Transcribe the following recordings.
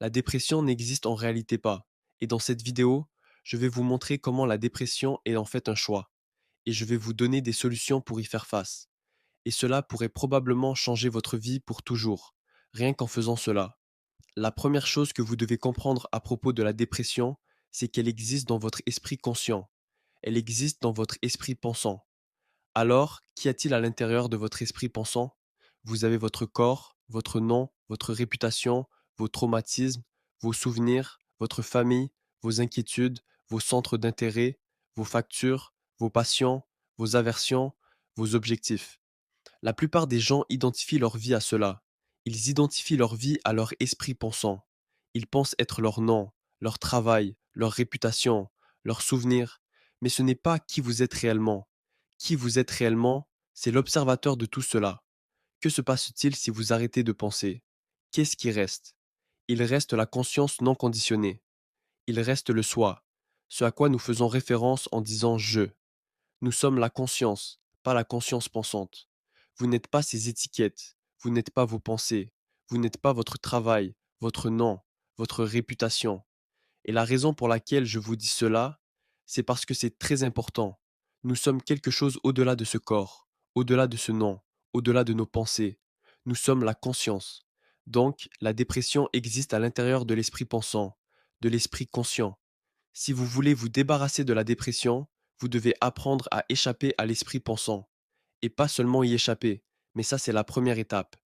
La dépression n'existe en réalité pas. Et dans cette vidéo, je vais vous montrer comment la dépression est en fait un choix. Et je vais vous donner des solutions pour y faire face. Et cela pourrait probablement changer votre vie pour toujours, rien qu'en faisant cela. La première chose que vous devez comprendre à propos de la dépression, c'est qu'elle existe dans votre esprit conscient. Elle existe dans votre esprit pensant. Alors, qu'y a-t-il à l'intérieur de votre esprit pensant? Vous avez votre corps, votre nom, votre réputation, vos traumatismes, vos souvenirs, votre famille, vos inquiétudes, vos centres d'intérêt, vos factures, vos passions, vos aversions, vos objectifs. La plupart des gens identifient leur vie à cela. Ils identifient leur vie à leur esprit pensant. Ils pensent être leur nom, leur travail, leur réputation, leurs souvenirs, mais ce n'est pas qui vous êtes réellement. Qui vous êtes réellement, c'est l'observateur de tout cela. Que se passe-t-il si vous arrêtez de penser? Qu'est-ce qui reste? Il reste la conscience non conditionnée. Il reste le soi, ce à quoi nous faisons référence en disant je. Nous sommes la conscience, pas la conscience pensante. Vous n'êtes pas ces étiquettes, vous n'êtes pas vos pensées, vous n'êtes pas votre travail, votre nom, votre réputation. Et la raison pour laquelle je vous dis cela, c'est parce que c'est très important. Nous sommes quelque chose au-delà de ce corps, au-delà de ce nom, au-delà de nos pensées. Nous sommes la conscience. Donc, la dépression existe à l'intérieur de l'esprit pensant, de l'esprit conscient. Si vous voulez vous débarrasser de la dépression, vous devez apprendre à échapper à l'esprit pensant. Et pas seulement y échapper, mais ça c'est la première étape.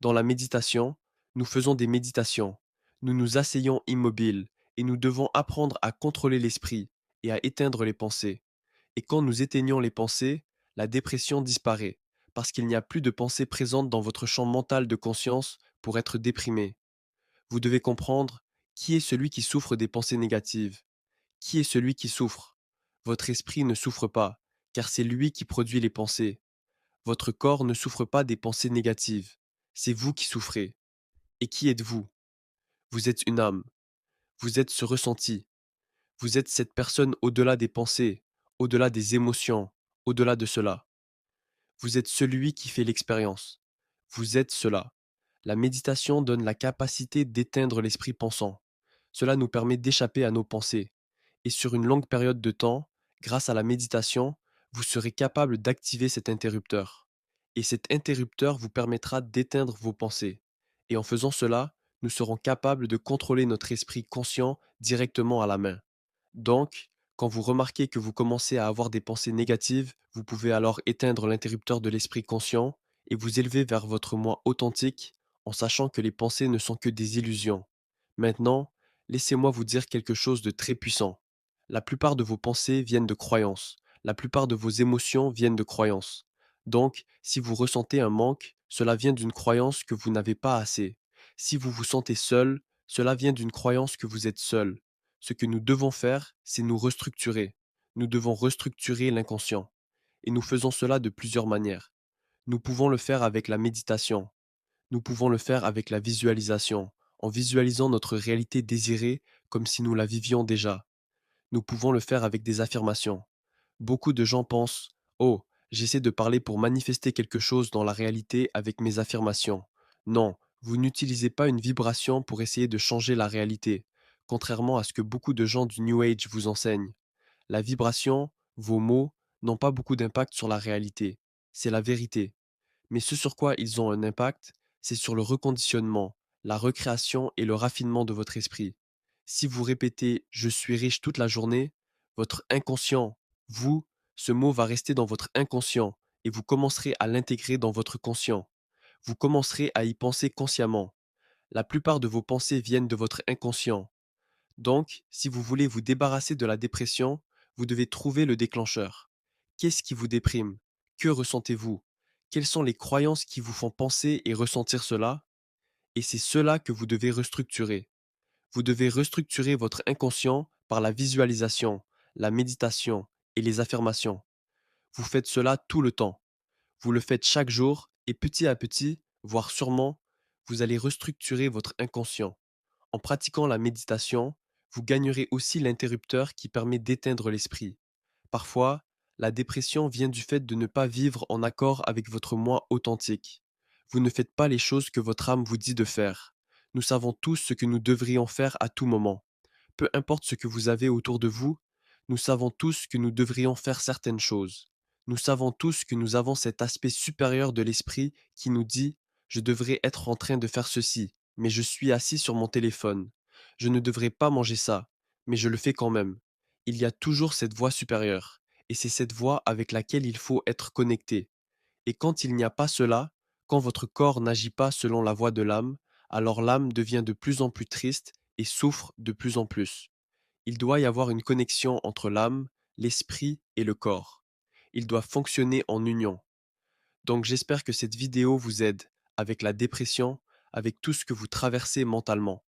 Dans la méditation, nous faisons des méditations. Nous nous asseyons immobiles et nous devons apprendre à contrôler l'esprit et à éteindre les pensées. Et quand nous éteignons les pensées, la dépression disparaît, parce qu'il n'y a plus de pensées présentes dans votre champ mental de conscience pour être déprimé. Vous devez comprendre qui est celui qui souffre des pensées négatives. Qui est celui qui souffre? Votre esprit ne souffre pas, car c'est lui qui produit les pensées. Votre corps ne souffre pas des pensées négatives. C'est vous qui souffrez. Et qui êtes-vous? Vous êtes une âme. Vous êtes ce ressenti. Vous êtes cette personne au-delà des pensées, au-delà des émotions, au-delà de cela. Vous êtes celui qui fait l'expérience. Vous êtes cela. La méditation donne la capacité d'éteindre l'esprit pensant. Cela nous permet d'échapper à nos pensées. Et sur une longue période de temps, grâce à la méditation, vous serez capable d'activer cet interrupteur. Et cet interrupteur vous permettra d'éteindre vos pensées. Et en faisant cela, nous serons capables de contrôler notre esprit conscient directement à la main. Donc, quand vous remarquez que vous commencez à avoir des pensées négatives, vous pouvez alors éteindre l'interrupteur de l'esprit conscient et vous élever vers votre moi authentique en sachant que les pensées ne sont que des illusions. Maintenant, laissez-moi vous dire quelque chose de très puissant. La plupart de vos pensées viennent de croyances. La plupart de vos émotions viennent de croyances. Donc, si vous ressentez un manque, cela vient d'une croyance que vous n'avez pas assez. Si vous vous sentez seul, cela vient d'une croyance que vous êtes seul. Ce que nous devons faire, c'est nous restructurer. Nous devons restructurer l'inconscient. Et nous faisons cela de plusieurs manières. Nous pouvons le faire avec la méditation. Nous pouvons le faire avec la visualisation, en visualisant notre réalité désirée comme si nous la vivions déjà. Nous pouvons le faire avec des affirmations. Beaucoup de gens pensent: «Oh, j'essaie de parler pour manifester quelque chose dans la réalité avec mes affirmations». Non, vous n'utilisez pas une vibration pour essayer de changer la réalité, contrairement à ce que beaucoup de gens du New Age vous enseignent. La vibration, vos mots, n'ont pas beaucoup d'impact sur la réalité. C'est la vérité. Mais ce sur quoi ils ont un impact, c'est sur le reconditionnement, la recréation et le raffinement de votre esprit. Si vous répétez «je suis riche» toute la journée, votre inconscient, vous, ce mot va rester dans votre inconscient et vous commencerez à l'intégrer dans votre conscient. Vous commencerez à y penser consciemment. La plupart de vos pensées viennent de votre inconscient. Donc, si vous voulez vous débarrasser de la dépression, vous devez trouver le déclencheur. Qu'est-ce qui vous déprime? Que ressentez-vous? Quelles sont les croyances qui vous font penser et ressentir cela? Et c'est cela que vous devez restructurer. Vous devez restructurer votre inconscient par la visualisation, la méditation et les affirmations. Vous faites cela tout le temps. Vous le faites chaque jour et petit à petit, voire sûrement, vous allez restructurer votre inconscient. En pratiquant la méditation, vous gagnerez aussi l'interrupteur qui permet d'éteindre l'esprit. Parfois, la dépression vient du fait de ne pas vivre en accord avec votre moi authentique. Vous ne faites pas les choses que votre âme vous dit de faire. Nous savons tous ce que nous devrions faire à tout moment. Peu importe ce que vous avez autour de vous, nous savons tous que nous devrions faire certaines choses. Nous savons tous que nous avons cet aspect supérieur de l'esprit qui nous dit: je devrais être en train de faire ceci, mais je suis assis sur mon téléphone. Je ne devrais pas manger ça, mais je le fais quand même. Il y a toujours cette voix supérieure, et c'est cette voix avec laquelle il faut être connecté. Et quand il n'y a pas cela, quand votre corps n'agit pas selon la voix de l'âme, alors l'âme devient de plus en plus triste et souffre de plus en plus. Il doit y avoir une connexion entre l'âme, l'esprit et le corps. Ils doivent fonctionner en union. Donc j'espère que cette vidéo vous aide avec la dépression, avec tout ce que vous traversez mentalement.